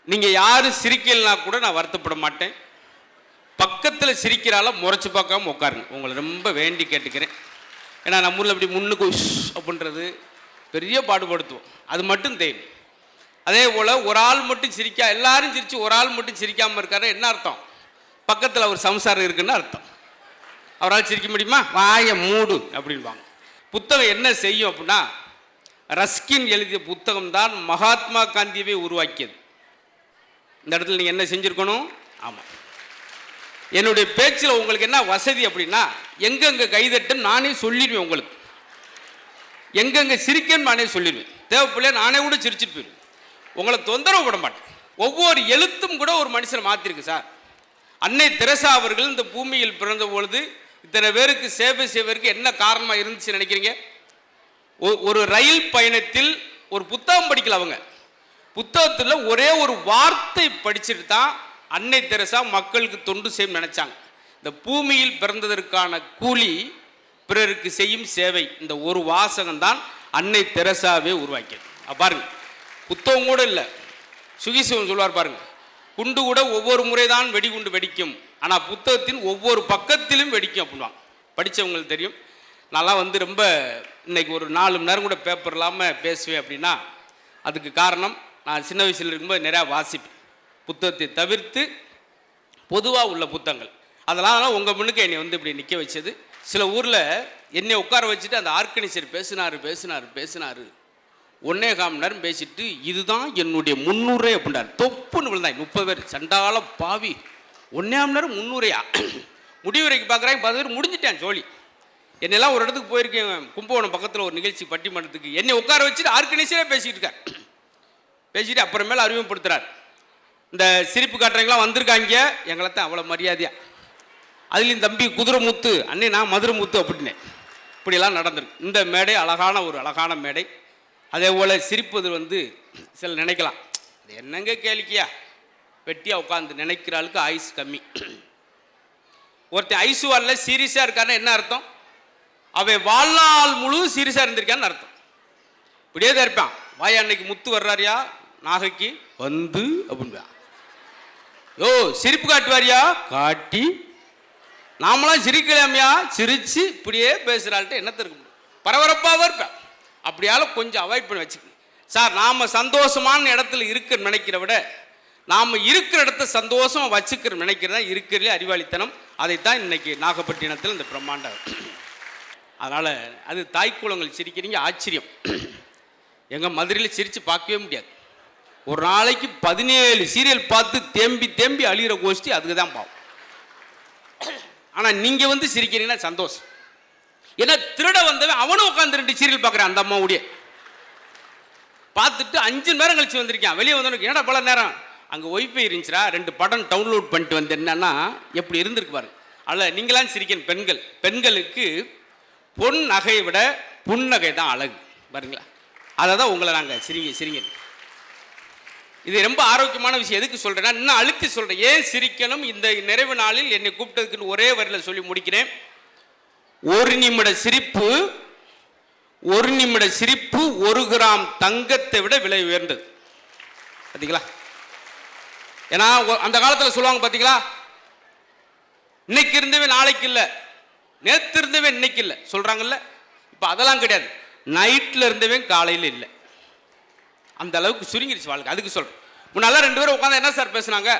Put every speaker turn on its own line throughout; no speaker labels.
நீங்கள் யாரும் சிரிக்கலைன்னா கூட நான் வருத்தப்பட மாட்டேன். பக்கத்தில் சிரிக்கிறால முறைச்சி பார்க்காம உட்காருங்க. உங்களை ரொம்ப வேண்டி கேட்டுக்கிறேன். ஏன்னா நம்ம ஊரில் அப்படி முன்னுக்கு அப்படின்றது பெரிய பாடுபடுத்துவோம். அது மட்டும் தெரியும். அதே போல் ஒரு ஆள் மட்டும் எல்லாரும் சிரித்து ஒரு ஆள் மட்டும் சிரிக்காமல் இருக்காரு. என்ன அர்த்தம்? பக்கத்தில் அவர் சம்சாரம் இருக்குன்னு அர்த்தம். அவரால் சிரிக்க முடியுமா? வாய மூடு அப்படின்வாங்க. புத்தகம் என்ன செய்யும் அப்படின்னா, ரஸ்கின் எழுதிய புத்தகம் தான் மகாத்மா காந்தியவே உருவாக்கியது. இந்த இடத்துல நீங்கள் என்ன செஞ்சுருக்கணும்? ஆமாம், என்னுடைய பேச்சில் உங்களுக்கு என்ன வசதி அப்படின்னா, எங்கெங்கே கைதட்டும் நானே சொல்லிடுவேன். உங்களுக்கு எங்கெங்கே சிரிக்கன்னு நானே சொல்லிடுவேன். தேவைப்பிள்ளைய நானே கூட சிரிச்சுட்டு போயிடுவேன். உங்களை தொந்தரவு பட மாட்டேன். ஒவ்வொரு எழுத்தும் கூட ஒரு மனுஷனை மாற்றிருக்கு சார். அன்னை தெரசா அவர்கள் இந்த பூமியில் பிறந்த பொழுது இத்தனை பேருக்கு சேவை செய்வதற்கு என்ன காரணமாக இருந்துச்சு நினைக்கிறீங்க? ஒரு ரயில் பயணத்தில் ஒரு புத்தகம் படிக்கல. அவங்க புத்தகத்தில் ஒரே ஒரு வார்த்தை படிச்சுட்டு தான் அன்னை தெரசா மக்களுக்கு தொண்டு செய்யும் நினைச்சாங்க. இந்த பூமியில் பிறந்ததற்கான கூலி பிறருக்கு செய்யும் சேவை. இந்த ஒரு வாசகம் தான் அன்னை தெரசாவே உருவாக்கியது. பாருங்க, புத்தகம் கூட இல்லை. சுகிசிவன் சொல்வார் பாருங்க, குண்டு கூட ஒவ்வொரு முறை தான் வெடிகுண்டு வெடிக்கும், ஆனால் புத்தகத்தின் ஒவ்வொரு பக்கத்திலும் வெடிக்கும் அப்படின்வாங்க. படித்தவங்களுக்கு தெரியும். நான்லாம் ரொம்ப இன்னைக்கு ஒரு 4 மணி நேரம் கூட பேப்பர் இல்லாமல் பேசுவேன் அப்படின்னா அதுக்கு காரணம், நான் சின்ன வயசில் இருக்கும்போது நிறையா வாசிப்பேன். புத்தகத்தை தவிர்த்து பொதுவாக உள்ள புத்தகங்கள். அதெல்லாம் உங்கள் முன்னுக்கு என்னை இப்படி நிற்க வச்சது. சில ஊரில் என்னை உட்கார வச்சுட்டு அந்த ஆர்கனைசர் பேசினார் 1.25 மணி நேரம் பேசிட்டு, இதுதான் என்னுடைய 300 அப்படின்றார். தொப்புன்னு விழுந்தாங்க 30 பேர். சண்டால பாவி, 1.5 மணி நேரம் 300 முடிவுரைக்கு பார்க்குறாங்க. 10 பேர் முடிஞ்சிட்டேன் ஜோலி. என்னெல்லாம் ஒரு இடத்துக்கு போயிருக்கேன், கும்பகோணம் பக்கத்தில் ஒரு நிகழ்ச்சி பட்டிமன்றத்துக்கு. என்னை உட்கார வச்சுட்டு ஆர்கனைசரே பேசிக்கிட்டு இருக்கார். பேசிட்டு அப்புறமேல அறிமுகப்படுத்துகிறார். இந்த சிரிப்பு காட்டுறவங்களாம் வந்திருக்காங்க, எங்களை தான் அவ்வளோ மரியாதையாக. அதுலேயும் தம்பி குதிரை முத்து, அண்ணே நான் மதுரை முத்து அப்படின்னே. இப்படியெல்லாம் நடந்திருக்கு. இந்த மேடை ஒரு அழகான மேடை. அதே போல் சிரிப்பது சில நினைக்கலாம், அது என்னங்க கேளிக்கையா, வெட்டியாக உட்காந்து நினைக்கிற ஆளுக்கு ஆயுஸ் கம்மி. ஒருத்தன் ஐசுவாரில் சீரியஸாக இருக்காருன்னா என்ன அர்த்தம்? அவன் வாழ்நாள் முழு சீரியஸாக இருந்திருக்கான்னு அர்த்தம். இப்படியே தான் இருப்பான். வாயா அன்னைக்கு முத்து வர்றாரியா நாகைக்கு அப்படின்பா. யோ சிரிப்பு காட்டுவாரியா காட்டி, நாமளாம் சிரிக்கலாமையா சிரிச்சு இப்படியே பேசுகிறாள்கிட்ட என்னத்த இருக்க முடியும்? பரபரப்பாக இருப்பேன். அப்படியால கொஞ்சம் அவாய்ட் பண்ணி வச்சுக்கணும் சார். நாம் சந்தோஷமான இடத்துல இருக்கிற நினைக்கிற விட நாம் இருக்கிற இடத்த சந்தோஷமாக வச்சுக்கிற நினைக்கிறதா இருக்கிறதுலே அறிவாளித்தனம். அதைத்தான் இன்னைக்கு நாகப்பட்டினத்தில் இந்த பிரம்மாண்டம். அதனால் அது தாய்க்குளங்கள் சிரிக்கிறீங்க, ஆச்சரியம். எங்கள் மதுரையில் சிரித்து பார்க்கவே முடியாது. ஒரு நாளைக்கு 17 சீரியல் பார்த்து தேம்பி அழிகிற கோஷ்டி அதுக்கு தான் பாவம். ஆனால் நீங்கள் சிரிக்கிறீங்கன்னா சந்தோஷம். ஏன்னா திருட வந்தவன் அவனும் உட்காந்து 2 சீரியல் பார்க்குறான். அந்த அம்மாவுடைய பார்த்துட்டு 5 மணி நேரம் கழிச்சு வந்திருக்கேன். வெளியே வந்தவனுக்கு என்னடா பல நேரம், அங்கே ஒய்ஃபை இருந்துச்சுரா, 2 படம் டவுன்லோட் பண்ணிட்டு வந்து என்னன்னா எப்படி இருந்திருக்கு பாருங்க. அதில் நீங்களாம் சிரிக்கணும். பெண்களுக்கு பொன் நகையை விட புன்னகை தான் அழகு பாருங்களா. அதை தான் உங்களை நாங்கள் சிரிங்க. இது ரொம்ப ஆரோக்கியமான விஷயம். எதுக்கு சொல்கிறேன்னா, இன்னும் அழுத்தி சொல்கிறேன். ஏன் சிரிக்கணும்? இந்த நிறைவு நாளில் என்னை கூப்பிட்டதுக்குன்னு ஒரே வரியில் சொல்லி முடிக்கிறேன். 1 நிமிட சிரிப்பு 1 கிராம் தங்கத்தை விட விலை உயர்ந்தது. பார்த்தீங்களா? ஏன்னா அந்த காலத்தில் சொல்லுவாங்க பார்த்தீங்களா, இன்னைக்கு இருந்தவே நாளைக்கு இல்லை, நேற்று இருந்தவே இன்னைக்கு இல்லை சொல்கிறாங்கல்ல. இப்போ அதெல்லாம் கிடையாது. நைட்டில் இருந்தவே காலையில் இல்லை. அந்த அளவுக்கு சுருங்கிடுச்சு வாழ்க்கை. அதுக்கு சொல்கிறேன். முன்னால 2 பேரும் உட்காந்து என்ன சார் பேசுனாங்க,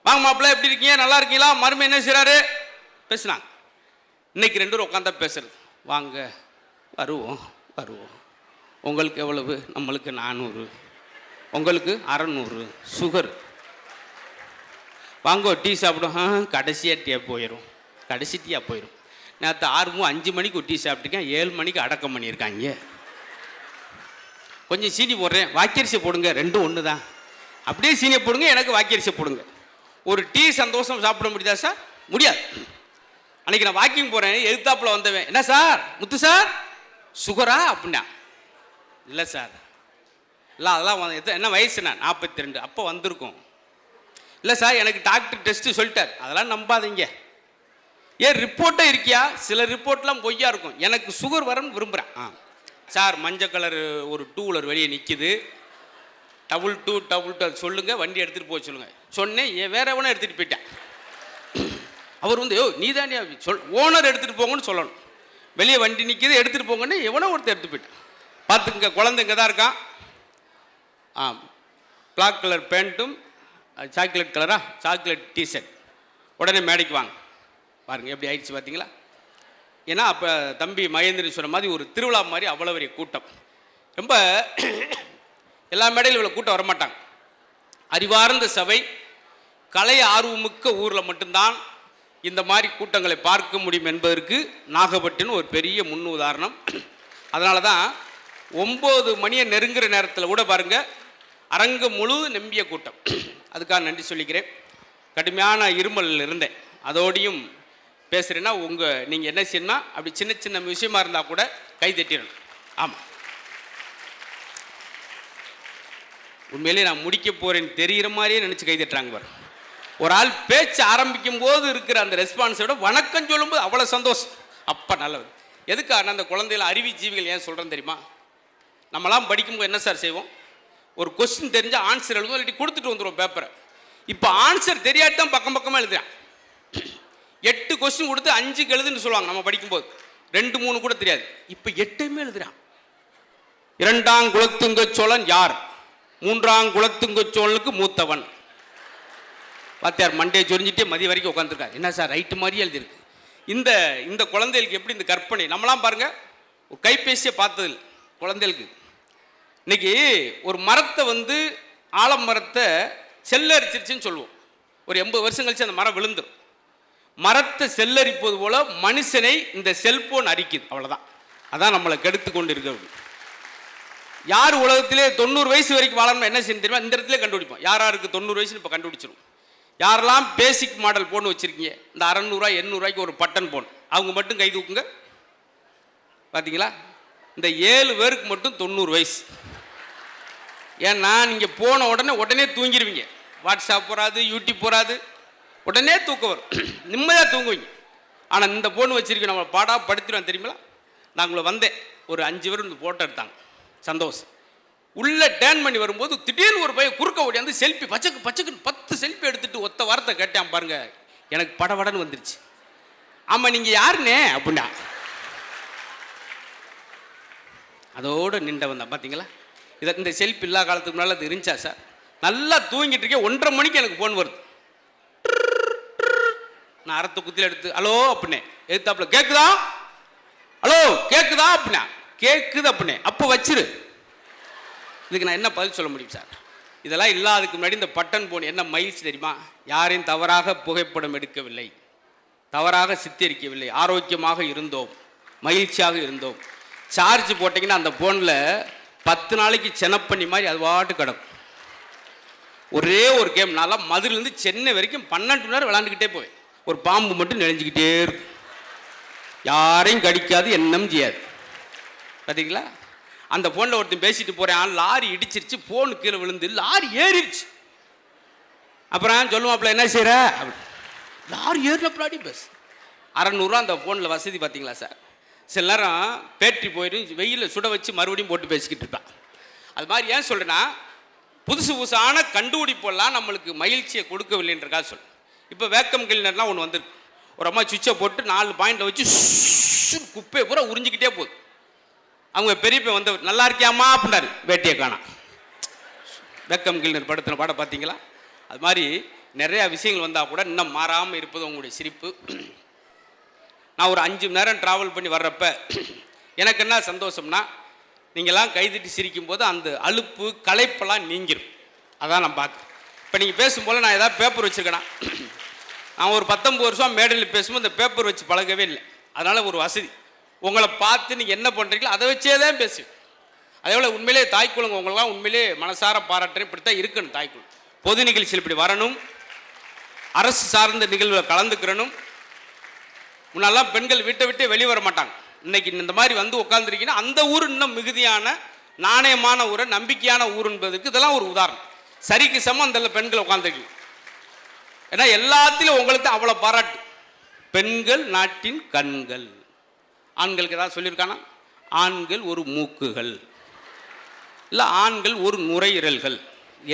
வாங்க மாப்பிள்ளை எப்படி இருக்கீங்க, நல்லா இருக்கீங்களா, மருமை என்ன செய்கிறாரு பேசுனாங்க. இன்னைக்கு 2 பேரும் உட்காந்தா பேசுறது, வாங்க வருவோம் உங்களுக்கு எவ்வளவு, நம்மளுக்கு 400, உங்களுக்கு 600 சுகர், வாங்க டீ சாப்பிடும், கடைசியாக டீயாக போயிடும். நேற்று 5 மணிக்கு ஒரு டீ சாப்பிட்டுருக்கேன், 7 மணிக்கு அடக்கம் பண்ணியிருக்காங்க. கொஞ்சம் சீனி போடுறேன், வாக்கியரிசி போடுங்க, 2 ஒன்று தான். அப்படியே சீனியை போடுங்க, எனக்கு வாக்கியரிசி போடுங்க. ஒரு டீ சந்தோஷம் சாப்பிட முடியுதா சார்? முடியாது. அன்றைக்கி நான் வாக்கிங் போகிறேன், எதிர்த்தாப்பில் வந்தவன், என்ன சார் முத்து சார் சுகரா அப்படின்னா, இல்லை சார், இல்லை அதெல்லாம் என்ன வயசு, நான் 42, அப்போ வந்திருக்கோம். இல்லை சார் எனக்கு டாக்டர் டெஸ்ட்டு சொல்லிட்டார். அதெல்லாம் நம்பாதீங்க. ஏன் ரிப்போர்ட்டே இருக்கியா? சில ரிப்போர்ட்லாம் பொய்யா இருக்கும். எனக்கு சுகர் வரன்னு விரும்புகிறேன். சார் மஞ்சள் கலர் ஒரு 2 வீலர் வெளியே நிற்கிது, டபுள் டூ அது சொல்லுங்கள், வண்டி எடுத்துகிட்டு போக சொல்லுங்கள். சொன்னேன், வேற எவனோ எடுத்துகிட்டு போயிட்டேன். அவர் வந்து நீ தானே ஓனர் எடுத்துகிட்டு போங்கன்னு சொல்லணும். வெளியே வண்டி நிற்கிது, எடுத்துகிட்டு போங்கன்னு எவனோ ஒருத்தர் எடுத்து போயிட்டான். பார்த்துங்க, குழந்தை இங்கே தான் இருக்கான். பிளாக் கலர் பேண்ட்டும் சாக்லேட் கலரா சாக்லேட் டிஷர்ட். உடனே மேடைக்கு வாங்க. பாருங்கள் எப்படி ஆயிடுச்சு பார்த்தீங்களா? ஏன்னா அப்போ தம்பி மகேந்திரன் சொன்ன மாதிரி ஒரு திருவிழா மாதிரி அவ்வளோ பெரிய கூட்டம். ரொம்ப எல்லா மேடையிலும் இவ்வளோ கூட்டம் வரமாட்டாங்க. அறிவார்ந்த சபை, கலை ஆர்வமிக்க ஊரில் மட்டும்தான் இந்த மாதிரி கூட்டங்களை பார்க்க முடியும் என்பதற்கு நாகப்பட்டினம் ஒரு பெரிய முன் உதாரணம். அதனால தான் 9 மணியை நெருங்குற நேரத்தில் கூட பாருங்கள், அரங்கம் முழு நம்பிய கூட்டம். அதுக்காக நன்றி சொல்லிக்கிறேன். கடுமையான இருமல் இருந்தேன், அதோடையும் பேசுகிறேன்னா நீங்கள் என்ன செய்யணும்னா அப்படி சின்ன சின்ன விஷயமா இருந்தால் கூட கை தட்டிடணும். ஆமாம், உண்மையிலே நான் முடிக்க போகிறேன்னு தெரிகிற மாதிரியே நினச்சி கை தட்டுறாங்க பாரு. ஒரு ஆள் பேச்சு ஆரம்பிக்கும் போது இருக்கிற அந்த ரெஸ்பான்ஸோட வணக்கம் சொல்லும்போது அவ்வளோ சந்தோஷம். அப்போ நல்லது. எதுக்காக அந்த குழந்தைகள் அறிவி ஜீவிகள் ஏன் சொல்கிறேன்னு தெரியுமா? நம்மளாம் படிக்கும்போது என்ன சார் செய்வோம்? ஒரு கொஸ்டின் தெரிஞ்சால் ஆன்சர் எழுதுவோம், இல்லாட்டி கொடுத்துட்டு வந்துடுவோம் பேப்பரை. இப்போ ஆன்சர் தெரியாட்டி தான் பக்கம் பக்கமாக எழுதுறான். 8 கொஸ்டின் கொடுத்து 5க்கு எழுதுன்னு சொல்லுவாங்க நம்ம படிக்கும்போது. 2 3 கூட தெரியாது. இப்போ 8மே எழுதுறான். 2ஆம் குலத்துங்க சோழன் யார்? 3ஆம் குலத்துங்க சோழனுக்கு மூத்தவன். பார்த்தியார் மண்டே சொரிஞ்சிட்டே மதிய வரைக்கும் உட்காந்துருக்காரு. என்ன சார் ரைட்டு மாதிரியே எழுதியிருக்கு. இந்த குழந்தைகளுக்கு எப்படி இந்த கற்பனை? நம்மளாம் பாருங்கள், கைபேசியை பார்த்ததில்லை குழந்தைகளுக்கு. இன்னைக்கு ஒரு மரத்தை வந்து ஆலமரத்தை செல்லரிச்சிருச்சுன்னு சொல்லுவோம். ஒரு 80 வருஷம் கழிச்சு அந்த மரம் விழுந்துடும். மரத்தை செல்லரிப்பது போல மனுஷனை இந்த செல்போன் அரிக்குது. அவ்வளோதான். அதான் நம்மளை கெடுத்து கொண்டு இருக்கிறது. யார் உலகத்திலே 90 வயசு வரைக்கும் வாழணும் என்ன செய்யணும் தெரியுமா? இந்த இடத்துல கண்டுபிடிப்போம். யாருக்கு 90 வயசுன்னு இப்போ கண்டுபிடிச்சிடும். யாரெல்லாம் பேசிக் மாடல் போன் வச்சுருக்கீங்க, இந்த 600 800 ஒரு பட்டன் போன், அவங்க மட்டும் கை தூக்குங்க. பார்த்தீங்களா? இந்த 7 பேருக்கு மட்டும் 90 வயசு. ஏன்னா நீங்கள் போன உடனே தூங்கிடுவீங்க. வாட்ஸ்அப் போகாது, யூடியூப் போகாது, உடனே தூக்கம் வரும், நிம்மதியாக தூங்குவீங்க. ஆனால் இந்த போன் வச்சுருக்கேன் நம்மளை பாடாக படுத்திடுவேன் தெரியுங்களா? நான் உங்களை வந்தேன், ஒரு 5 பேர் இந்த ஃபோட்டோ எடுத்தாங்க, சந்தோஷம். உள்ளே டேர்ன் பண்ணி வரும்போது திடீர்னு ஒரு பையன் குறுக்க ஓடியாந்து செல்ஃபி பச்சைக்குன்னு 10 செல்ஃபி எடுத்துகிட்டு ஒத்த வார்த்தை கேட்டேன் பாருங்க, எனக்கு படபடன்னு வந்துருச்சு. ஆமாம் நீங்கள் யாருன்னே அப்படின்னா அதோடு நின்றவன் தான். பார்த்தீங்களா? இந்த செல்ஃபி இல்லா காலத்துக்கு முன்னால் அது இருந்துச்சா சார்? நல்லா தூங்கிட்டு இருக்கேன், 1:30 மணிக்கு எனக்கு ஃபோன் வருது. நான் அறத்தை குத்தில எடுத்து ஹலோ அப்படின்னே, எடுத்தாப்புல கேட்குதா, ஹலோ கேட்குதா அப்படின்னா, கேட்குது அப்படின்னே, அப்போ வச்சிரு. இதுக்கு நான் என்ன பதில் சொல்ல முடியும் சார்? இதெல்லாம் இல்லாததுக்கு முன்னாடி இந்த பட்டன் போன் என்ன மகிழ்ச்சி தெரியுமா? யாரையும் தவறாக புகைப்படம் எடுக்கவில்லை, தவறாக சித்தரிக்கவில்லை, ஆரோக்கியமாக இருந்தோம், மகிழ்ச்சியாக இருந்தோம். சார்ஜ் போட்டிங்கன்னா அந்த ஃபோனில் 10 நாளைக்கு செனப்பண்ணி மாதிரி அது பாட்டு கிடக்கும். ஒரே ஒரு கேம் நான்லாம் மதுரையிலேருந்து சென்னை வரைக்கும் 12 மணி நேரம் விளாண்டுக்கிட்டே போவேன். ஒரு பாம்பு மட்டும் நெளிஞ்சிக்கிட்டே இருக்கும், யாரையும் கடிக்காது, என்னம் செய்யாது. பார்த்தீங்களா? அந்த ஃபோனில் ஒருத்தன் பேசிட்டு போகிறேன், லாரி இடிச்சிருச்சு, ஃபோனு கீழே விழுந்து லாரி ஏறிடுச்சு. அப்புறம் சொல்லுவாப்புல என்ன செய்கிற? லாரி ஏறினப்படாடி பஸ் 600 அந்த ஃபோனில் வசதி. பார்த்தீங்களா சார்? சில நேரம் பேட்டரி போயிடும், வெயிலில் சுட வச்சு மறுபடியும் போட்டு பேசிக்கிட்டு இருப்பான். அது மாதிரி ஏன் சொல்கிறேன்னா, புதுசான கண்டுபிடிப்பெல்லாம் நம்மளுக்கு மகிழ்ச்சியை கொடுக்கவில்லைன்றக்காக சொல். இப்போ வேக்கம் கிளீனர்லாம் ஒன்று வந்துருக்கு. ஒரு அம்மா சுவிட்சை போட்டு 4 பாயிண்டில் வச்சு குப்பையை பூரா உறிஞ்சிக்கிட்டே போகுது. அவங்க பெரியப்ப வந்து நல்லா இருக்கியாமா அப்படின்னாரு, வேட்டியை காணா. வேக்கம் கிளீனர் படுத்தின பாட பார்த்தீங்களா? அது மாதிரி நிறையா விஷயங்கள் வந்தால் கூட இன்னும் மாறாமல் இருப்பது உங்களுடைய சிரிப்பு. நான் ஒரு 5 மணி நேரம் ட்ராவல் பண்ணி வர்றப்ப எனக்கு என்ன சந்தோஷம்னா, நீங்கள்லாம் கைதட்டி சிரிக்கும் போது அந்த அலுப்பு களைப்பெல்லாம் நீங்கிடும். அதான் நான் பார்க்குறேன். இப்போ நீங்கள் பேசும்போது நான் ஏதாவது பேப்பர் வச்சுருக்கேனா? நான் ஒரு 19 வருஷம் மேடையில் பேசும்போது இந்த பேப்பர் வச்சு பழகவே இல்லை. அதனால் ஒரு வசதி, உங்களை பார்த்து நீங்கள் என்ன பண்ணுறீங்களோ அதை வச்சே தான் பேசுவேன். அதே போல் உண்மையிலே தாய்க்குழுங்க உங்களெலாம் உண்மையிலே மனசார பாராட்டுறேன். இப்படி தான் இருக்கணும் தாய்க்குழு. பொது நிகழ்ச்சியில் இப்படி வரணும், அரசு சார்ந்த நிகழ்வில் கலந்துக்கிறணும். முன்னெல்லாம் பெண்கள் வீட்டை விட்டு வெளியே வர மாட்டாங்க. இன்னைக்கு இந்த மாதிரி வந்து உட்காந்துருக்கீங்கன்னா அந்த ஊர் இன்னும் மிகுதியான நாணயமான ஊரை, நம்பிக்கையான ஊர் என்பதுக்கு இதெல்லாம் ஒரு உதாரணம். சரிக்கு சமம் அந்த பெண்கள் உட்காந்துருக்கீங்க. ஏன்னா எல்லாத்திலும் உங்களுக்கு அவ்வளோ பாராட்டு. பெண்கள் நாட்டின் கண்கள். ஆண்களுக்கு ஏதாவது சொல்லியிருக்கானா? ஆண்கள் ஒரு மூக்குகள், இல்லை ஆண்கள் ஒரு நுரையீரல்கள்.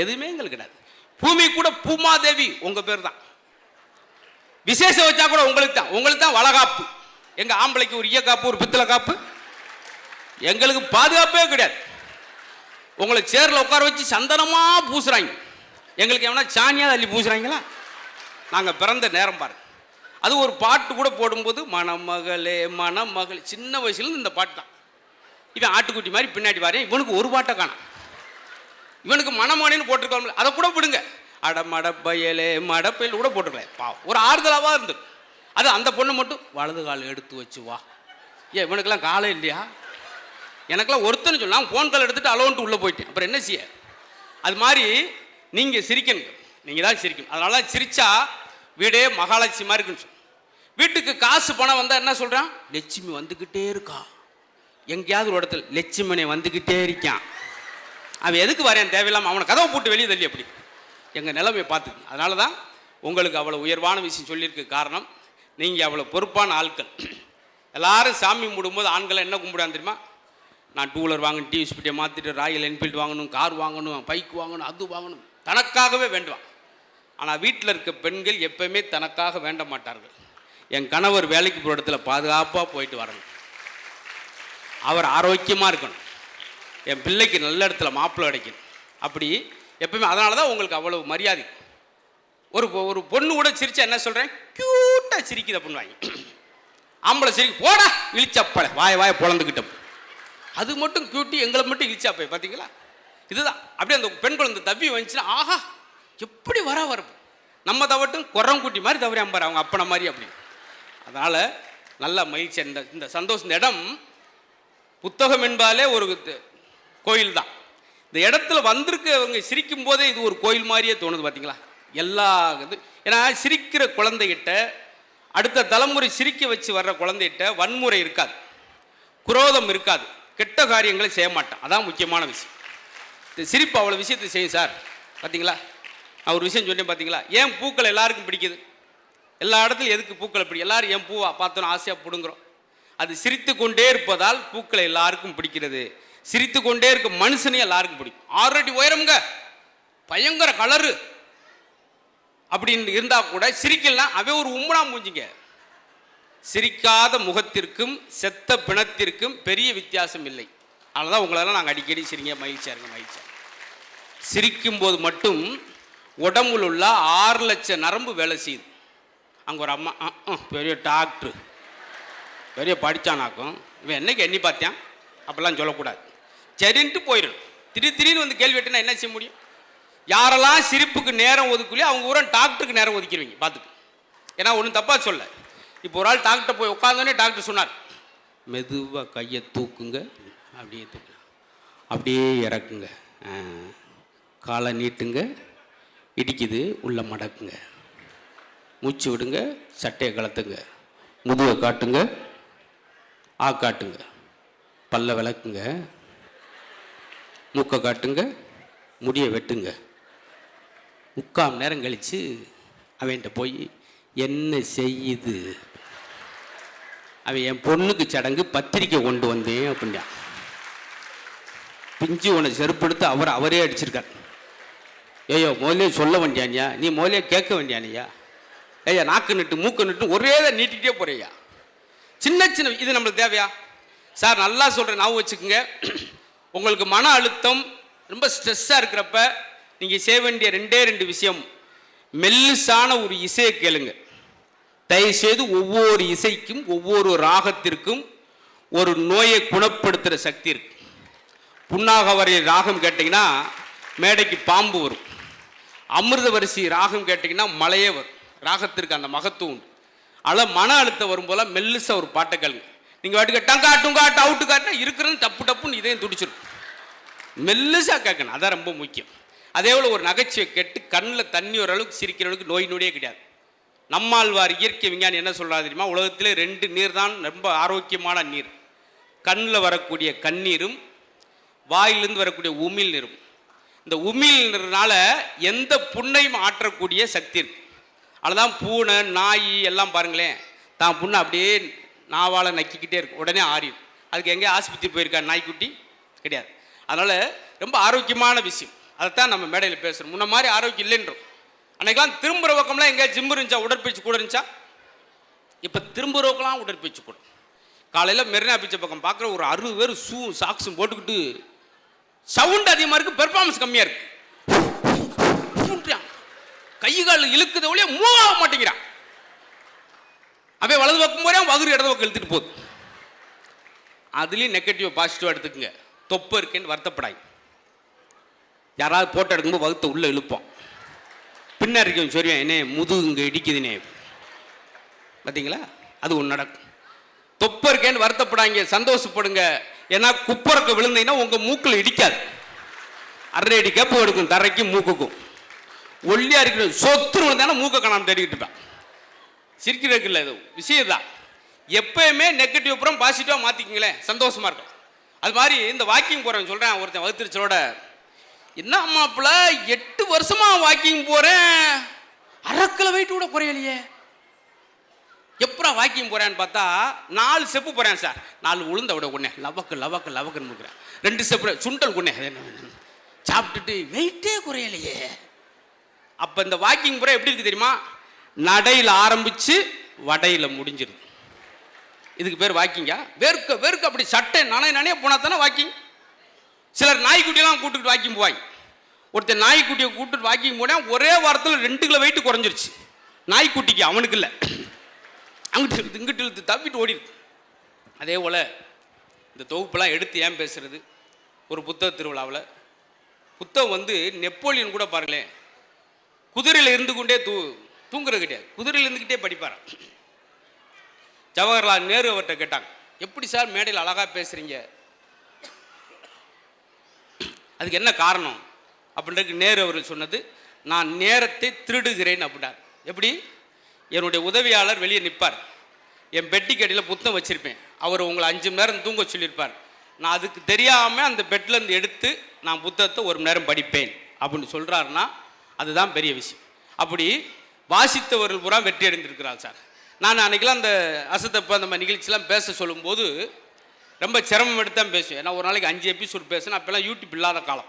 எதுவுமே எங்களுக்கு கிடையாது. பூமி கூட பூமாதேவி உங்கள் பேர் தான். விசேஷம் வச்சா கூட உங்களுக்கு தான் வளகாப்பு. எங்கள் ஆம்பளைக்கு ஒரு ஈயக்காப்பு, ஒரு பித்தளை காப்பு. எங்களுக்கு பாதுகாப்பே கிடையாது. உங்களை சேரில் உட்கார வச்சு சந்தனமாக பூசுகிறாங்க. எங்களுக்கு எவனா சாணியாக தள்ளி பூசுகிறாங்களா? நாங்கள் பிறந்த நேரம் பாருங்க. அது ஒரு பாட்டு கூட போடும்போது மணமகளே மணமகளே, சின்ன வயசுலேருந்து இந்த பாட்டு தான். இவன் ஆட்டுக்குட்டி மாதிரி பின்னாடி வரேன். இவனுக்கு ஒரு பாட்டை காணும். இவனுக்கு மணமகனேன்னு போட்டிருக்கோம்ல, அதை கூட விடுங்க. மடப்பயலே மடப்பயல் கூட போட்டிருக்கேன். பாவம், ஒரு ஆறுதலாக இருந்தது. அது அந்த பொண்ணு மட்டும் வலது கால் எடுத்து வச்சு வா. ஏன் இவனுக்கெல்லாம் காலே இல்லையா? எனக்கெல்லாம் ஒருத்தன்னு சொல்லி நான் ஃபோன் கால் எடுத்துகிட்டு அலோன்ட்டு உள்ளே போயிட்டேன். அப்புறம் என்ன செய்ய? அது மாதிரி நீங்கள் சிரிக்கணும். நீங்கள் தான் சிரிக்கணும். அதனால சிரிச்சா வீடே மகாலட்சுமி மாதிரி இருக்குன்னு சொல்லு. வீட்டுக்கு காசு பணம் வந்தால் என்ன சொல்கிறான்? லட்சுமி வந்துக்கிட்டே இருக்கா. எங்கேயாவது ஒரு இடத்துல லட்சுமணி வந்துக்கிட்டே இருக்கான். அவன் எதுக்கு வரேன் தேவையில்லாமல் அவனை கதவை போட்டு வெளியே தள்ளி. அப்படி எங்கள் நிலைமையை பார்த்துக்கு. அதனால தான் உங்களுக்கு அவ்வளோ உயர்வான விஷயம் சொல்லியிருக்கு. காரணம், நீங்கள் அவ்வளோ பொறுப்பான ஆட்கள். எல்லாரும் சாமி கும்பிடும்போது ஆண்களை என்ன கும்பிடான்னு தெரியுமா? நான் 2 வீலர் வாங்கணும், டிவி ஸ்பீட்டை மாற்றிட்டு ராயல் என்ஃபீல்டு வாங்கணும், கார் வாங்கணும், பைக் வாங்கணும், அது வாங்கணும், தனக்காகவே வேண்டுவான். ஆனால் வீட்டில் இருக்க பெண்கள் எப்பவுமே தனக்காக வேண்ட மாட்டார்கள். என் கணவர் வேலைக்கு போகிற இடத்துல பாதுகாப்பாக போயிட்டு வரணும், அவர் ஆரோக்கியமாக இருக்கணும், என் பிள்ளைக்கு நல்ல இடத்துல மாப்பிள்ளை கிடைக்கணும். அப்படி எப்பவுமே. அதனால தான் உங்களுக்கு அவ்வளவு மரியாதை. ஒரு பொண்ணு கூட சிரிச்சா என்ன சொல்கிறேன்? க்யூட்டாக சிரிக்குது அப்படின்னு வாங்கி. ஆம்பளை சிரிக்க போடா இழிச்சப்பளை வாய பொழந்துக்கிட்டோம். அது மட்டும் கியூட்டி, எங்களை மட்டும் இழிச்சாப்பை. பார்த்தீங்களா? இதுதான். அப்படியே அந்த பெண் குழந்தை தப்பி வந்துச்சுன்னா ஆஹா எப்படி வரும். நம்ம தவட்டும் குரங்குட்டி மாதிரி தவறி அம்பார் அவங்க அப்பனை மாதிரி. அப்படி அதனால் நல்ல மகிழ்ச்சி. இந்த சந்தோஷம். இந்த இடம் புத்தகம் என்பாலே ஒரு கோயில் தான். இந்த இடத்துல வந்திருக்க அவங்க சிரிக்கும் போதே இது ஒரு கோயில் மாதிரியே தோணுது. பார்த்தீங்களா? எல்லா இது. ஏன்னா சிரிக்கிற குழந்தைகிட்ட, அடுத்த தலைமுறை சிரிக்க வச்சு வர்ற குழந்தைகிட்ட வன்முறை இருக்காது, குரோதம் இருக்காது, கெட்ட காரியங்களை செய்ய மாட்டான். அதான் முக்கியமான விஷயம். இந்த சிரிப்பு அவ்வளோ விஷயத்தை செய்யும் சார். பார்த்தீங்களா? நான் ஒரு விஷயம் சொன்னேன். பார்த்தீங்களா? ஏன் பூக்கள் எல்லாருக்கும் பிடிக்குது? எல்லா இடத்துலையும் எதுக்கு பூக்களை பிடிக்கும்? எல்லாரும் ஏன் பூவா பார்த்தோன்னு ஆசையாக பிடுங்குறோம்? அது சிரித்து கொண்டே இருப்பதால் பூக்களை எல்லாருக்கும் பிடிக்கிறது. சிரித்து கொண்டே இருக்க மனுஷனையும் எல்லாருக்கும் பிடிக்கும். 6 அடி உயரம்ங்க, பயங்கர கலரு அப்படின்னு இருந்தால் கூட சிரிக்கலாம். அவன் ஒரு உம்முனா மூஞ்சிங்க. சிரிக்காத முகத்திற்கும் செத்த பிணத்திற்கும் பெரிய வித்தியாசம் இல்லை. அதனால தான் உங்களெல்லாம் நாங்கள் அடிக்கடி சிரிங்க, மகிழ்ச்சியாக இருங்க, மகிழ்ச்சியாக. சிரிக்கும்போது மட்டும் உடம்புல உள்ள 6 லட்சம் நரம்பு வேலை செய்யுது. அங்கே ஒரு அம்மா பெரிய டாக்டர், பெரிய படித்தானாக்கும், இவன் என்னைக்கு எண்ணி பார்த்தியான் அப்படிலாம் சொல்லக்கூடாது. சரின்ட்டு போயிடும். திடீர்னு வந்து கேள்வி கேட்டுனா என்ன செய்ய முடியும்? யாரெல்லாம் சிரிப்புக்கு நேரம் ஒதுக்கலையோ அவங்க ஊரம் டாக்டருக்கு நேரம் ஒதுக்கிடுவீங்க. பார்த்துக்கு. ஏன்னா ஒன்றும் தப்பாக சொல்ல. இப்போ ஒரு ஆள் டாக்டர் போய் உட்காந்தோடனே டாக்டர் சொன்னார், மெதுவாக கையை தூக்குங்க, அப்படியே தூக்குங்க, அப்படியே இறக்குங்க, காலை நீட்டுங்க, இடிக்குது உள்ள மடக்குங்க, மூச்சு விடுங்க, சட்டையை கலத்துங்க, முதுவை காட்டுங்க, காட்டுங்க, பல்ல விளக்குங்க, மூக்கை காட்டுங்க, முடியை வெட்டுங்க. 3/4 மணி நேரம் கழித்து அவன்கிட்ட போய் என்ன செய்யுது? அவன் என் பொண்ணுக்கு சடங்கு பத்திரிக்கை கொண்டு வந்தேன் அப்படின்னா பிஞ்சு உன்னை செருப்படுத்து அவரே அடிச்சிருக்கார். ஏயோ முதலே சொல்ல வேண்டியானியா, நீ முதலே கேட்க வேண்டியானியா? ஐயா நாக்கு நட்டு மூக்கு நட்டு ஒரே தான் நீட்டிகிட்டே போறியா? சின்ன இது நம்மளுக்கு தேவையா சார்? நல்லா சொல்கிறேன், ஞாபகம் வச்சுக்கோங்க. உங்களுக்கு மன அழுத்தம் ரொம்ப ஸ்ட்ரெஸ்ஸாக இருக்கிறப்ப நீங்கள் செய்ய வேண்டிய 2 விஷயம். மெல்லிசான ஒரு இசையை கேளுங்க. தயவுசெய்து ஒவ்வொரு இசைக்கும் ஒவ்வொரு ராகத்திற்கும் ஒரு நோயை குணப்படுத்துகிற சக்தி இருக்கு. புன்னாக வரை ராகம் கேட்டிங்கன்னா மேடைக்கு பாம்பு வரும். அமிர்த வரிசை ராகம் கேட்டிங்கன்னா மலையே வரும். ராகத்திற்கு அந்த மகத்துவம் உண்டு. அதில் மன அழுத்தம் வரும் போல மெல்லிசா ஒரு பாட்டை கேளுங்க. நீங்கள் வாட்டுக்கு டங்கா டுங்கா அவுட்டு காட்டினா இருக்கிறது டப்புன்னு இதையும் துடிச்சிடும். மெல்லிசா கேட்கணும், அதான் ரொம்ப முக்கியம். அதே போல் ஒரு நகைச்சுவை கேட்டு கண்ணில் தண்ணி வர அளவுக்கு சிரிக்கிற அளவுக்கு நோய் நொடியே கிடையாது. நம்மாழ்வார் இயற்கை விஞ்ஞானி என்ன சொல்கிறாரு தெரியுமா? உலகத்திலே 2 நீர் தான் ரொம்ப ஆரோக்கியமான நீர். கண்ணில் வரக்கூடிய கண்ணீரும் வாயிலிருந்து வரக்கூடிய உமிழ் நீரும். இந்த உமிழ் நீர்னால எந்த புண்ணையும் ஆற்றக்கூடிய சக்தி இருக்கு. அதுதான் பூனை நாய் எல்லாம் பாருங்களேன், தான் புண்ணை அப்படியே நாவால் நக்கிக்கிட்டே இருக்கும், உடனே ஆறிடும். அதுக்கு எங்கே ஆஸ்பத்திரி போயிருக்கா நாய்க்குட்டி? கிடையாது. அதனால் ரொம்ப ஆரோக்கியமான விஷயம். அதைத்தான் நம்ம மேடையில் பேசுகிறோம். முன்ன மாதிரி ஆரோக்கியம் இல்லைன்றோம். அன்றைக்கெல்லாம் திரும்புகிற பக்கம்லாம் எங்கேயா ஜிம்மு இருந்துச்சா, உடற்பயிற்சி கூட இருந்துச்சா? இப்போ திரும்புகிற பக்கம்லாம் உடற்பயிற்சி கூட. காலையில் மெரினா பீச்சை பக்கம் பார்க்குற ஒரு 60 பேர் சாக்ஸும் போட்டுக்கிட்டு சவுண்ட் அதிகமாக இருக்குது, பெர்ஃபார்மன்ஸ் கம்மியாக இருக்குது. கை கால் இழுக்குத ஒழிய மூவ் ஆக மாட்டேங்கிறான். அவன் வலது பக்கம் போகிறேன், வகுறு இடது பக்கம் இழுத்துட்டு போகுது. அதுலேயும் நெகட்டிவ் பாசிட்டிவாக எடுத்துக்குங்க. தொப்பை இருக்கேன்னு வருத்தப்படாய். யாராவது போட்டோ எடுக்கும்போது வகுத்த உள்ளே இழுப்போம், பின்னாடி இருக்கும் சொல்லுவேன், என்ன முதுகு இங்கே இடிக்குதுனே, பார்த்தீங்களா? அது ஒன்று நடக்கும். தொப்பை இருக்கேன்னு வருத்தப்படாங்க, சந்தோஷப்படுங்க. ஏன்னா குப்பரக்க விழுந்தீங்கன்னா உங்கள் மூக்கில் இடிக்காது. 1.5 அடி கேப்பு எடுக்கும் தரைக்கும் மூக்குக்கும். ஒல்லியாக இருக்கிற சொத்து விழுந்தானா மூக்கை காணாமல் தேடிக்கிட்டு இருப்பான். சிரிக்கிறதுக்கு இல்லை, இது விஷயம்தான். எப்பயுமே நெகட்டிவ் அப்புறம் பாசிட்டிவாக மாற்றிக்கிங்களேன், சந்தோஷமாக இருக்கும். அது மாதிரி இந்த வாக்கிங் போகிறேன் சொல்கிறேன். ஒருத்தன் வகுத்திருச்சலோட, என்ன அம்மாப்பிள்ள 8 வருஷமாக வாக்கிங் போகிறேன், அரக்கில் வெயிட் கூட குறையலையே, எப்படா வாக்கிங் போகிறேன்னு பார்த்தா 4 ஸ்டெப்பு போகிறேன் சார். 4 உளுந்த விட ஒன்றே லவக்குன்னு முக்கிறேன். 2 ஸ்டெப்பு சுண்டல் ஒன்றே சாப்பிட்டுட்டு வெயிட்டே குறையலையே. அப்போ இந்த வாக்கிங் போகிற எப்படி இருக்குது தெரியுமா? நடையில் ஆரம்பித்து வடையில் முடிஞ்சிருது. இதுக்கு பேர் வாக்கிங்கா? வேர்க்க அப்படி சட்டை நானே போனால் தானே வாக்கிங். சிலர் நாய்க்குட்டியெல்லாம் கூப்பிட்டுட்டு வாக்கிங் போவாங்க. ஒருத்தர் நாய்க்குட்டியை கூப்பிட்டு வாக்கிங் போனேன், ஒரே வாரத்தில் 2 கிலோ வெயிட்டு குறைஞ்சிருச்சு. நாய்க்குட்டிக்கு, அவனுக்கு இல்லை. அங்கிட்டு இங்கிட்டு இழுத்து தப்பிட்டு ஓடிடுது. அதே போல் இந்த தொகுப்பெல்லாம் எடுத்து ஏன் பேசுறது? ஒரு புத்தக திருவிழாவில் புத்தகம் நெப்போலியன் கூட பாருங்களேன், குதிரையில் இருந்து கொண்டே தூங்குறது கிடையாது, குதிரையில் இருந்துக்கிட்டே படிப்பார். ஜவஹர்லால் நேரு அவர்கிட்ட கேட்டாங்க, எப்படி சார் மேடையில் அழகாக பேசுகிறீங்க, அதுக்கு என்ன காரணம் அப்படின்றதுக்கு நேரு அவர்கள் சொன்னது, நான் நேரத்தை திருடுகிறேன் அப்படின்னார். எப்படி? என்னுடைய உதவியாளர் வெளியே நிற்பார், என் பெட்டிக்கு அடியில் புத்தகம் வச்சுருப்பேன், அவர் உங்களை 5 மணி நேரம் தூங்க சொல்லியிருப்பார். நான் அதுக்கு தெரியாமல் அந்த பெட்லேருந்து எடுத்து நான் புத்தகத்தை 1 மணி நேரம் படிப்பேன் அப்படின்னு சொல்கிறாருன்னா அதுதான் பெரிய விஷயம். அப்படி வாசித்தவர்கள் பூரா வெற்றி அடைந்திருக்கிறார் சார். நான் அன்றைக்கெல்லாம் அந்த அசத்தப்போ அந்த மாதிரி நிகழ்ச்சியெலாம் பேச சொல்லும்போது ரொம்ப சிரமம் எடுத்து தான் பேசுவேன். ஏன்னா ஒரு நாளைக்கு 5 எபிசோட் பேசணும். அப்போல்லாம் யூடியூப் இல்லாத காலம்,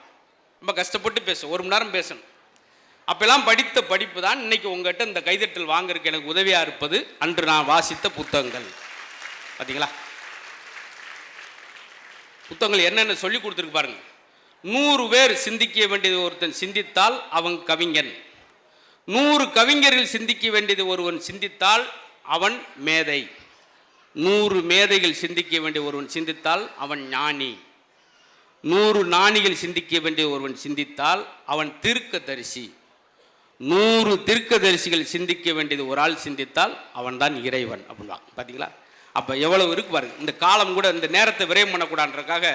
ரொம்ப கஷ்டப்பட்டு பேசுவேன், 1 மணி நேரம் பேசணும். அப்போல்லாம் படித்த படிப்பு தான் இன்றைக்கி உங்கள்கிட்ட இந்த கைதட்டல் வாங்குறதுக்கு எனக்கு உதவியாக இருப்பது அன்று நான் வாசித்த புத்தகங்கள். பார்த்தீங்களா? புத்தகங்கள் என்னென்ன சொல்லி கொடுத்துருக்கு பாருங்க. 100 பேர் சிந்திக்க வேண்டியது ஒருத்தன் சிந்தித்தால் அவன் கவிஞன், 100 கவிஞர்கள் சிந்திக்க வேண்டியது ஒருவன் சிந்தித்தால் அவன் மேதை, 100 மேதைகள் சிந்திக்க வேண்டிய ஒருவன் சிந்தித்தால் அவன் ஞானி, 100 ஞானிகள் சிந்திக்க வேண்டிய ஒருவன் சிந்தித்தால் அவன் தீர்க்கதரிசி, 100 தீர்க்கதரிசிகள் சிந்திக்க வேண்டியது ஒரு ஆள் சிந்தித்தால் அவன் தான் இறைவன் அப்படின்னா. பார்த்தீங்களா? அப்போ எவ்வளவு இருக்கு பாருங்க. இந்த காலம் கூட இந்த நேரத்தை விரயம் பண்ணக்கூடாதுன்றதுக்காக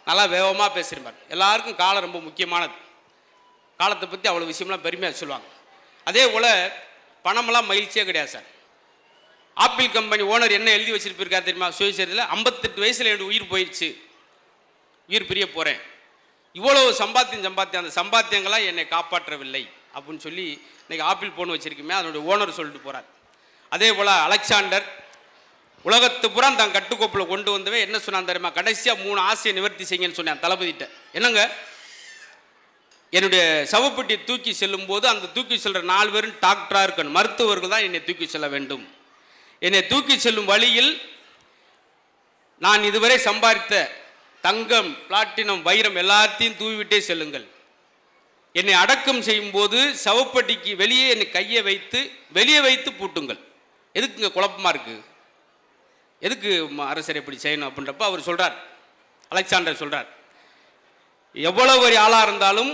நல்லா வேகமாக பேசியிருப்பார். எல்லாருக்கும் காலம் ரொம்ப முக்கியமானது. காலத்தை பற்றி அவ்வளோ விஷயம்லாம் பெருமையாக சொல்லுவாங்க. அதே போல் பணமெல்லாம் மகிழ்ச்சியே கிடையாது சார். ஆப்பிள் கம்பெனி ஓனர் என்ன எழுதி வச்சிருப்பிருக்காரு தெரியுமா? சுயசரித்தில் 58 வயசில் என்னுடைய உயிர் போயிடுச்சு, உயிர் பிரிய போகிறேன், இவ்வளோ சம்பாத்தியம் அந்த சம்பாத்தியங்களாம் என்னை காப்பாற்றவில்லை அப்படின்னு சொல்லி இன்றைக்கி ஆப்பிள் ஃபோன் வச்சுருக்குமே அதனுடைய ஓனர் சொல்லிட்டு போகிறார். அதே போல் அலெக்சாண்டர் உலகத்து புறா தான் கட்டுக்கோப்பில் கொண்டு வந்தவே என்ன சொன்னான் தெரியுமா? கடைசியாக 3 ஆசையை நிவர்த்தி செய்யுங்கன்னு சொன்னேன் தளபதிட்ட. என்னங்க, என்னுடைய சவப்பெட்டியை தூக்கி செல்லும் போது அந்த தூக்கி செல்கிற 4 பேரும் டாக்டராக இருக்கணும், மருத்துவர்கள் தான் என்னை தூக்கி செல்ல வேண்டும். என்னை தூக்கி செல்லும் வழியில் நான் இதுவரை சம்பாதித்த தங்கம், பிளாட்டினம், வைரம் எல்லாத்தையும் தூவிவிட்டே செல்லுங்கள். என்னை அடக்கம் செய்யும் போது சவப்பெட்டிக்கு வெளியே என்னை கையை வைத்து வெளியே வைத்து பூட்டுங்கள். எதுக்கு இங்கே குழப்பமாக இருக்குது? எதுக்கு அரசர் எப்படி செய்யணும் அப்படின்றப்ப அவர் சொல்கிறார், அலெக்சாண்டர் சொல்கிறார், எவ்வளோ ஒரு ஆளாக இருந்தாலும்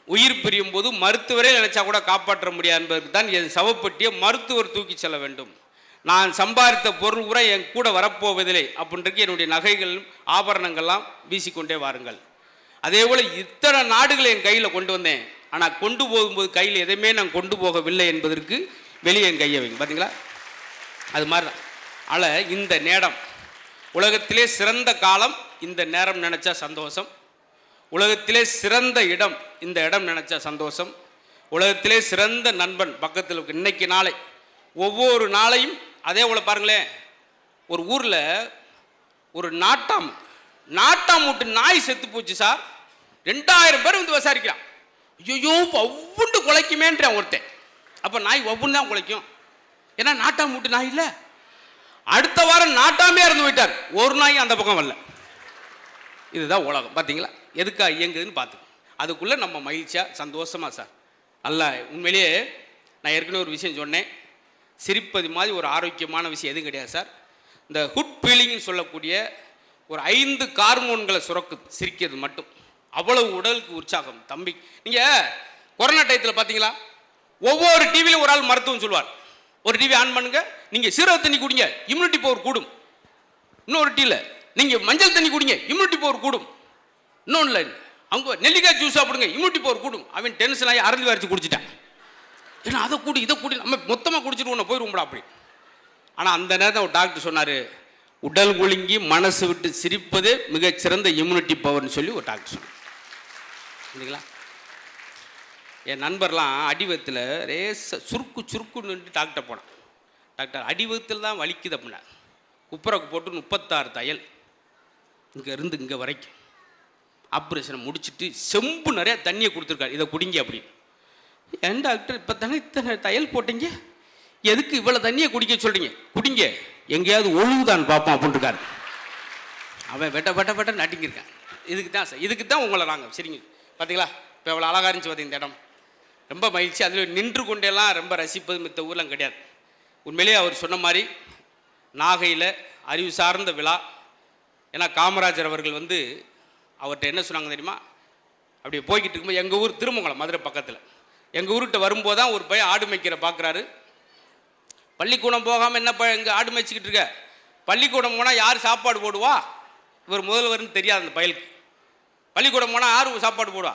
உயிர் பிரியும் போது மருத்துவரே நினைச்சா கூட காப்பாற்ற முடியாது என்பதற்கு தான் என் சவப்பெட்டியை மருத்துவர் தூக்கி செல்ல வேண்டும். நான் சம்பாதித்த பொருள் கூட என் கூட வரப்போவதில்லை அப்படின்றது என்னுடைய நகைகள் ஆபரணங்கள்லாம் வீசிக்கொண்டே வாருங்கள். அதே போல் இத்தனை நாடுகளை என் கையில் கொண்டு வந்தேன், ஆனால் கொண்டு போகும்போது கையில் எதையுமே நான் கொண்டு போகவில்லை என்பதற்கு வெளியே என் கையை வைங்க. பார்த்தீங்களா? அது மாதிரி தான். ஆனால் இந்த நேரம் உலகத்திலே சிறந்த காலம், இந்த நேரம் நினச்சா சந்தோஷம். உலகத்திலே சிறந்த இடம், இந்த இடம் நினச்சா சந்தோஷம். உலகத்திலே சிறந்த நண்பன் பக்கத்தில் இருக்கு. இன்னைக்கு நாளை ஒவ்வொரு நாளையும் அதே போல் பாருங்களேன், ஒரு ஊரில் ஒரு நாட்டாம் விட்டு நாய் செத்து போச்சு சார். 2000 பேர் வந்து விசாரிக்கிறான். ஐயோ ஒவ்வொன்று குலைக்குமேன்றான் ஒருத்தன். அப்போ நாய் ஒவ்வொன்று தான் குலைக்கும், ஏன்னா நாட்டாம விட்டு நாய் இல்லை. அடுத்த வாரம் நாட்டாமே இறந்து போயிட்டார், ஒரு நாய் அந்த பக்கம் வரல. இதுதான் உலகம். பார்த்தீங்களா எதுக்கா இயங்குதுன்னு பார்த்து. அதுக்குள்ளே நம்ம மகிழ்ச்சியாக சந்தோஷமா சார். நல்லா உண்மையிலேயே நான் ஏற்கனவே ஒரு விஷயம் சொன்னேன், சிரிப்பது மாதிரி ஒரு ஆரோக்கியமான விஷயம் எதுவும் கிடையாது சார். இந்த குட் ஃபீலிங்னு சொல்லக்கூடிய ஒரு 5 ஹார்மோன்களை சுரக்கு சிரிக்கிறது மட்டும் அவ்வளவு உடலுக்கு உற்சாகம். தம்பி நீங்கள் கொரோனா டயத்தில் பார்த்தீங்களா, ஒவ்வொரு டிவிலையும் ஒரு ஆள் மருத்துவம் சொல்லுவார். ஒரு டிவி ஆன் பண்ணுங்க, நீங்கள் சீரக தண்ணி குடிங்க, இம்யூனிட்டி பவர் கூடும். இன்னொரு டிவியில் நீங்கள் மஞ்சள் தண்ணி குடிங்க, இம்யூனிட்டி பவர் கூடும். இன்னொன்று இல்லை, அவங்க நெல்லிக்காய் ஜூஸ் சாப்பிடுங்க, இம்யூனிட்டி பவர் கூடும். அவன் டென்ஷன் ஆகி அறந்து வரைச்சி குடிச்சிட்டான். ஏன்னா அதை கூடி இதை கூடி நம்ம மொத்தமாக குடிச்சிட்டு ஒன்று போயிடுவோம்டா அப்படி. ஆனால் அந்த நேரத்தில் ஒரு டாக்டர் சொன்னார், உடல் ஒழுங்கி மனசு விட்டு சிரிப்பது மிகச்சிறந்த இம்யூனிட்டி பவர்னு சொல்லி ஒரு டாக்டர் சொன்னார். இல்லைங்களா? என் நண்பர்லாம் அடிவத்தில் ரேச சுருக்குன்னு டாக்டர் போனான். டாக்டர் அடிவத்தில் தான் வலிக்குது அப்படின்னா குப்புறக்கு போட்டு 36 தையல் இங்கே இருந்து இங்கே வரைக்கும் ஆப்ரேஷனை முடிச்சுட்டு செம்பு நிறையா தண்ணியை கொடுத்துருக்காரு, இதை குடிங்க அப்படி. ஏன் டாக்டர் இப்போ தானே இத்தனை தையல் போட்டீங்க, எதுக்கு இவ்வளோ தண்ணியை குடிக்க சொல்கிறீங்க? குடிங்க, எங்கேயாவது ஒழுகுதான் பார்ப்போம் அப்படின்ட்டுருக்காரு. அவன் வெட்ட நட்டிங்கிருக்கான். இதுக்கு தான் சார், இதுக்கு தான் உங்களை நாங்கள் சரிங்க. பார்த்தீங்களா இப்போ எவ்வளோ அழகாக இருந்துச்சு பார்த்தீங்க இந்த இடம். ரொம்ப மகிழ்ச்சி. அதில் நின்று கொண்டெல்லாம் ரொம்ப ரசிப்பது மித்த ஊரெலாம் கிடையாது. உண்மையிலேயே அவர் சொன்ன மாதிரி நாகையில் அறிவு சார்ந்த விழா. ஏன்னா காமராஜர் அவர்கள் வந்து அவர்கிட்ட என்ன சொன்னாங்க தெரியுமா, அப்படியே போய்கிட்டு இருக்கும்போது எங்கள் ஊர் திருமங்கலம் மதுரை பக்கத்தில், எங்கள் ஊர்கிட்ட வரும்போது தான் ஒரு பையன் ஆடு மேய்க்கிற பார்க்குறாரு. பள்ளிக்கூடம் போகாமல் என்ன இங்கே ஆடு மேய்ச்சிக்கிட்டு இருக்க, பள்ளிக்கூடம் போனால் யார் சாப்பாடு போடுவா, இவர் முதல்வர்னு தெரியாது அந்த பயலுக்கு. பள்ளிக்கூடம் போனால் யார் சாப்பாடு போடுவா?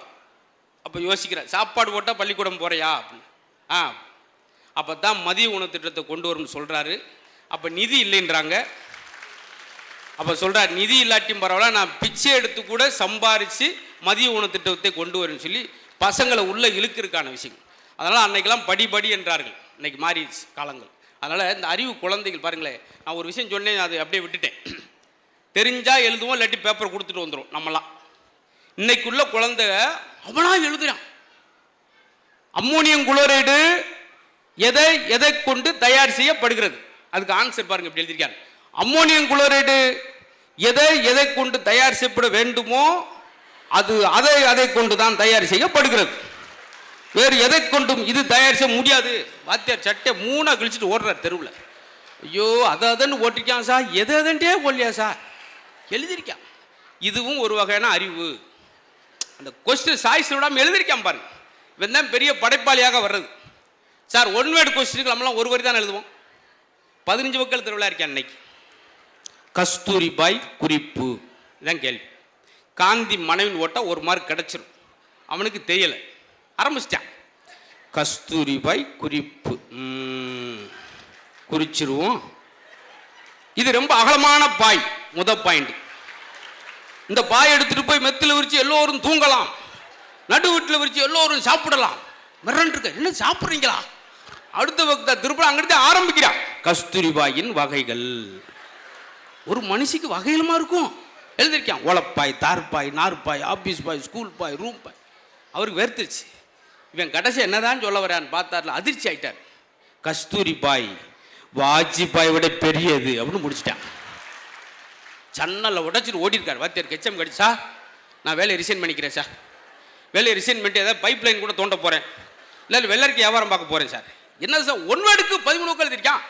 அப்போ யோசிக்கிறேன், சாப்பாடு போட்டால் பள்ளிக்கூடம் போகிறையா அப்படின்னு. அப்போ தான் மதிய உணவு திட்டத்தை கொண்டு வரும்னு சொல்கிறாரு. அப்போ நிதி இல்லைன்றாங்க. அப்போ சொல்கிறார், நிதி இல்லாட்டியும் பரவாயில்ல, நான் பிச்சை எடுத்து கூட சம்பாரித்து மதிய உணவு திட்டத்தை கொண்டு வரும்னு சொல்லி பசங்களை உள்ளே இழுக்கிறதுக்கான விஷயம். அதனால் அன்னைக்கெல்லாம் படி என்றார்கள். இன்றைக்கி மாறிடுச்சு காலங்கள். அதனால் இந்த அறிவு குழந்தைகள் பாருங்களேன், நான் ஒரு விஷயம் சொன்னேன், அது அப்படியே விட்டுட்டேன். தெரிஞ்சால் எழுதுவோம், இல்லாட்டி பேப்பர் கொடுத்துட்டு வந்துடும் நம்மலாம். இன்னைக்குள்ள குழந்தை அவனா எழுதுறான். அம்மோனியம் குளோரைடு எதை கொண்டு தயார் செய்யப்படுகிறது? அதுக்கு ஆன்சர் பாருங்க, இப்படி எழுதியிருக்காங்க. அம்மோனியம் குளோரைடு எதை கொண்டு தயார் செய்யப்பட வேண்டுமோ அது அதை கொண்டு தான் தயார் செய்யப்படுகிறது. வேறு எதை கொண்டும் இது தயார் செய்ய முடியாது. வாத்தியார் சட்டை 3 கிழிச்சிட்டு ஓடுறார் தெருவில். ஐயோ அதன்னு ஓட்டிருக்கான் சார், எதன்ட்டே போடலையா சார், எழுதியிருக்கான். இதுவும் ஒரு வகையான அறிவு. அந்த கொஸ்டின் சாய்ஸ் விடாமல் எழுதியிருக்கான் பாருங்க. இவன் தான் பெரிய படைப்பாளியாக வர்றது. சார் 1 வேர்டு கொஸ்டினுக்கு நம்மளாம் ஒரு வரி தான் எழுதுவோம். 15 மக்கள் திருவிழா இருக்கேன் அன்னைக்கு. கஸ்தூரிபாய் குறிப்பு இதான் கேள்வி. காந்தி மனைவின் ஓட்டா 1 மார்க் கிடச்சிரும். அவனுக்கு தெரியலை, ஆரம்பிச்சிட்டான். கஸ்தூரிபாய் குறிப்பு குறிச்சிருவோம். இது ரொம்ப அகலமான பாய். பாயிண்ட், இந்த பாய் எடுத்துட்டு போய் மெத்தில் விரிச்சு எல்லோரும் தூங்கலாம், நடு வீட்டில் விரிச்சு எல்லோரும் சாப்பிடலாம். மிரண்டிருக்க, என்ன சாப்பிட்றீங்களா? அடுத்த வகுத்த திருப்பி அங்கிட்டு ஆரம்பிக்கிறான். கஸ்தூரிபாயின் வகைகள். ஒரு மனுஷிக்கு வகையிலுமா இருக்கும் எழுதியிருக்கான். ஓலப்பாய், தார்பாய், நார்பாய், ஆபீஸ் பாய், ஸ்கூல் பாய், ரூம் பாய். அவருக்கு வெறுத்துருச்சு. இவன் கடைசி என்னதான் சொல்ல வரான்னு பார்த்தார்ல, அதிர்ச்சி ஆயிட்டார். கஸ்தூரிபாய் வாஜ்பாய் விட பெரியது அப்படின்னு முடிச்சிட்டான். சன்னலை உடைச்சிட்டு ஓடிருக்கார். வாத்தியார் கெச்சம் கடிச்சா, நான் வேலையை ரிசைன் பண்ணிக்கிறேன் சார், வேலையை ரிசைன் பண்ணிட்டு ஏதாவது பைப் லைன் கூட தோண்ட போகிறேன், இல்லை வெள்ளரிக்கு வியாபாரம் பார்க்க போகிறேன் சார். என்ன சார் 1 வேர்டுக்கு 13 எழுதிருக்கான்.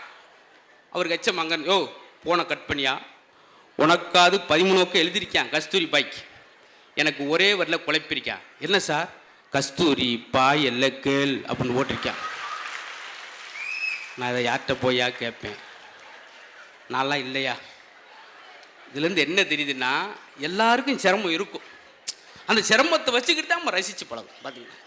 அவருக்கு கெச்சம் அங்கே, யோ போனை கட் பண்ணியா, உனக்காவது 13 எழுதியிருக்கான் கஸ்தூரி பாய்க்கு, எனக்கு ஒரே வரியில் குழப்பிருக்கான். என்ன சார், கஸ்தூரி பாய் எல்ல கேள் அப்படின்னு ஓட்டிருக்கான். நான் இதை யார்கிட்ட போயா கேட்பேன், நான்லாம் இல்லையா. இதுலேருந்து என்ன தெரியுதுன்னா, எல்லாருக்கும் சிரமம் இருக்கும். அந்த சிரமத்தை வச்சுக்கிட்டு தான் நம்ம ரசித்து பழகும். பார்த்தீங்கன்னா